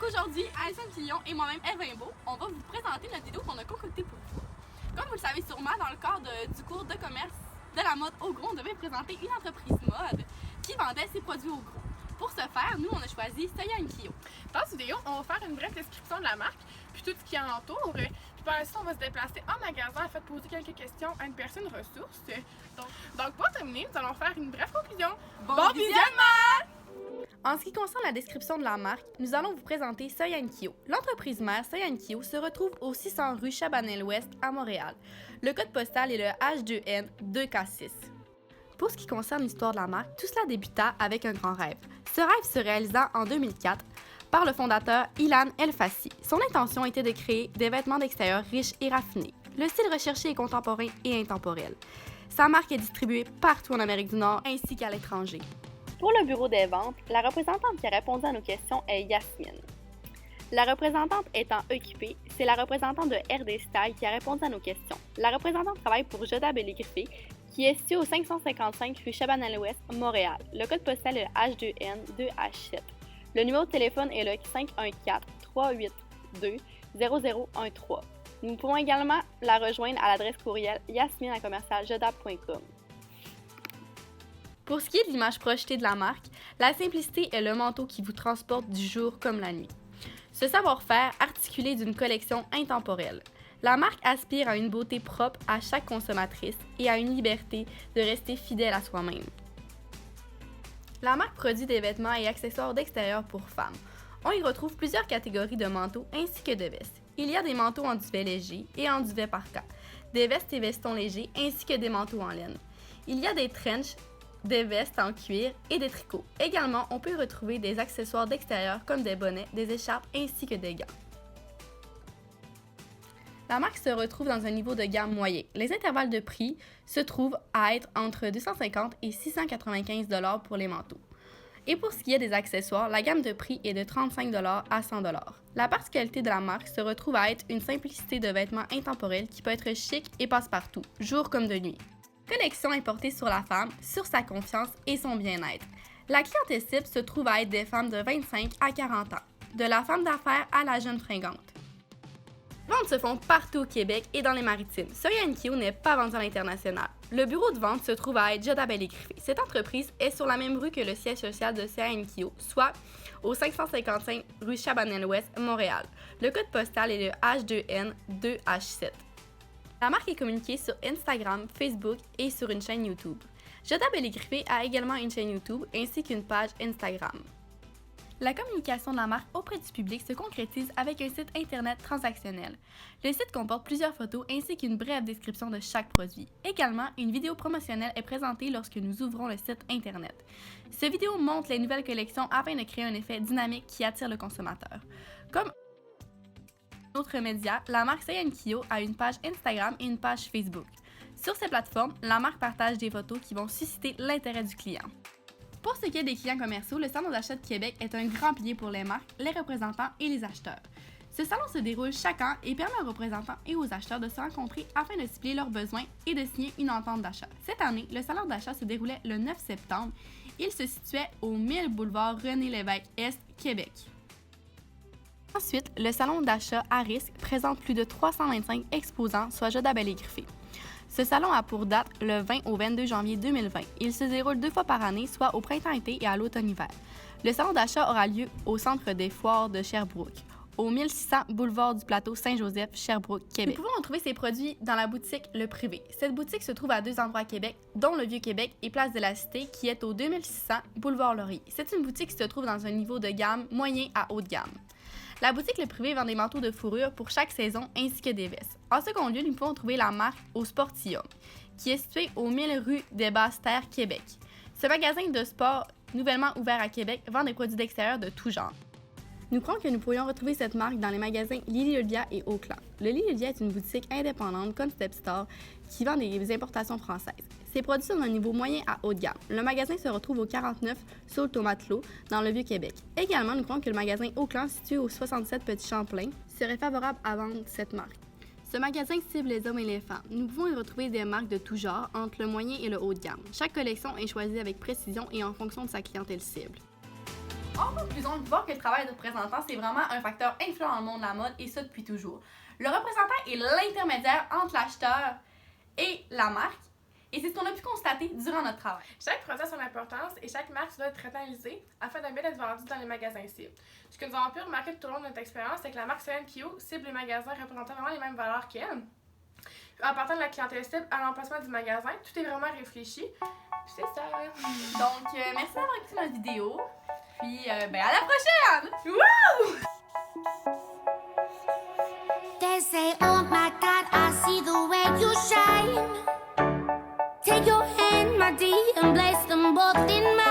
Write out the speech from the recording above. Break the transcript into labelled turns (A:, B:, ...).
A: Aujourd'hui, Alison Fillon et moi-même, Eve Imbeau, on va vous présenter notre vidéo qu'on a concoctée pour vous. Comme vous le savez sûrement, dans le cadre du cours de commerce de la mode au gros, on devait présenter une entreprise mode qui vendait ses produits au gros. Pour ce faire, nous, on a choisi Soya & Kio.
B: Dans cette vidéo, on va faire une brève description de la marque, puis tout ce qui entoure. Puis par la suite, on va se déplacer en magasin afin de poser quelques questions à une personne ressource. Donc pour terminer, nous allons faire une brève conclusion.
A: Bon visionnement!
C: En ce qui concerne la description de la marque, nous allons vous présenter Soya & Kio. L'entreprise mère Soya & Kio se retrouve au 600 rue Chabanel-Ouest à Montréal. Le code postal est le H2N2K6. Pour ce qui concerne l'histoire de la marque, tout cela débuta avec un grand rêve. Ce rêve se réalisa en 2004 par le fondateur Ilan El-Fassi. Son intention était de créer des vêtements d'extérieur riches et raffinés. Le style recherché est contemporain et intemporel. Sa marque est distribuée partout en Amérique du Nord ainsi qu'à l'étranger. Pour le bureau des ventes, la représentante qui a répondu à nos questions est Yasmine. La représentante étant occupée, c'est la représentante de RD Style qui a répondu à nos questions. La représentante travaille pour Joda Belligrifé, qui est situé au 555 rue Chabanel-Ouest, Montréal. Le code postal est le H2N2H7. Le numéro de téléphone est le 514-382-0013. Nous pouvons également la rejoindre à l'adresse courriel yasmine@joda.com. Pour ce qui est de l'image projetée de la marque, la simplicité est le manteau qui vous transporte du jour comme la nuit. Ce savoir-faire articulé d'une collection intemporelle. La marque aspire à une beauté propre à chaque consommatrice et à une liberté de rester fidèle à soi-même. La marque produit des vêtements et accessoires d'extérieur pour femmes. On y retrouve plusieurs catégories de manteaux ainsi que de vestes. Il y a des manteaux en duvet léger et en duvet parka, des vestes et vestons légers ainsi que des manteaux en laine. Il y a des trenchs, des vestes en cuir et des tricots. Également, on peut retrouver des accessoires d'extérieur comme des bonnets, des écharpes ainsi que des gants. La marque se retrouve dans un niveau de gamme moyen. Les intervalles de prix se trouvent à être entre 250 et 695 $ pour les manteaux. Et pour ce qui est des accessoires, la gamme de prix est de 35 $ à 100 $. La particularité de la marque se retrouve à être une simplicité de vêtements intemporels qui peut être chic et passe-partout, jour comme de nuit. La collection est portée sur la femme, sur sa confiance et son bien-être. La clientèle cible se trouve à être des femmes de 25 à 40 ans, de la femme d'affaires à la jeune fringante. Les ventes se font partout au Québec et dans les maritimes. Soya & Kio n'est pas vendu à l'international. Le bureau de vente se trouve à être Joda Belligrifé. Cette entreprise est sur la même rue que le siège social de Soya & Kio, soit au 555 rue Chabanel-Ouest, Montréal. Le code postal est le H2N2H7. La marque est communiquée sur Instagram, Facebook et sur une chaîne YouTube. Joda Belligrifé a également une chaîne YouTube ainsi qu'une page Instagram. La communication de la marque auprès du public se concrétise avec un site internet transactionnel. Le site comporte plusieurs photos ainsi qu'une brève description de chaque produit. Également, une vidéo promotionnelle est présentée lorsque nous ouvrons le site internet. Cette vidéo montre les nouvelles collections afin de créer un effet dynamique qui attire le consommateur. Comme autres médias, la marque Soya & Kio a une page Instagram et une page Facebook. Sur ces plateformes, la marque partage des photos qui vont susciter l'intérêt du client. Pour ce qui est des clients commerciaux, le Salon d'achat de Québec est un grand pilier pour les marques, les représentants et les acheteurs. Ce salon se déroule chaque an et permet aux représentants et aux acheteurs de se rencontrer afin de cibler leurs besoins et de signer une entente d'achat. Cette année, le salon d'achat se déroulait le 9 septembre. Il se situait au 1000 boulevard René-Lévesque-Est, Québec. Ensuite, le salon d'achat à risque présente plus de 325 exposants, soit Joda Belligrifé. Ce salon a pour date le 20 au 22 janvier 2020. Il se déroule 2 fois par année, soit au printemps-été et à l'automne-hiver. Le salon d'achat aura lieu au Centre des foires de Sherbrooke, au 1600 boulevard du Plateau Saint-Joseph, Sherbrooke, Québec. Nous pouvons retrouver ces produits dans la boutique Le Privé. Cette boutique se trouve à 2 endroits à Québec, dont le Vieux-Québec et Place de la Cité, qui est au 2600 boulevard Laurier. C'est une boutique qui se trouve dans un niveau de gamme moyen à haut de gamme. La boutique Le Privé vend des manteaux de fourrure pour chaque saison ainsi que des vestes. En second lieu, nous pouvons trouver la marque au Sportium, qui est située au 1000 rue des Basses-Terres, Québec. Ce magasin de sport, nouvellement ouvert à Québec, vend des produits d'extérieur de tout genre. Nous croyons que nous pourrions retrouver cette marque dans les magasins Lily Olivia et Auclan. Le Lily Olivia est une boutique indépendante comme Step Store qui vend des importations françaises. Ses produits sont d'un niveau moyen à haut de gamme. Le magasin se retrouve au 49 sur le Matelot, dans le Vieux-Québec. Également, nous croyons que le magasin Auclan, situé au 67 Petit Champlain, serait favorable à vendre cette marque. Ce magasin cible les hommes et les femmes. Nous pouvons y retrouver des marques de tout genre, entre le moyen et le haut de gamme. Chaque collection est choisie avec précision et en fonction de sa clientèle cible. En conclusion, il faut voir que le travail de représentant, c'est vraiment un facteur influent dans le monde de la mode et ça depuis toujours. Le représentant est l'intermédiaire entre l'acheteur et la marque et c'est ce qu'on a pu constater durant notre travail.
B: Chaque produit a son importance et chaque marque doit être très analysée afin de bien être vendue dans les magasins cibles. Ce que nous avons pu remarquer tout au long de notre expérience, c'est que la marque Céline Kyo cible les magasins représentant vraiment les mêmes valeurs qu'elle. En partant de la clientèle cible à l'emplacement du magasin, tout est vraiment réfléchi. Puis c'est ça.
C: Donc, merci d'avoir écouté notre vidéo. Puis, à la prochaine! Wouh!
D: They say, oh my God, I see the way you shine. Take your hand, my dear, and place them both in mine.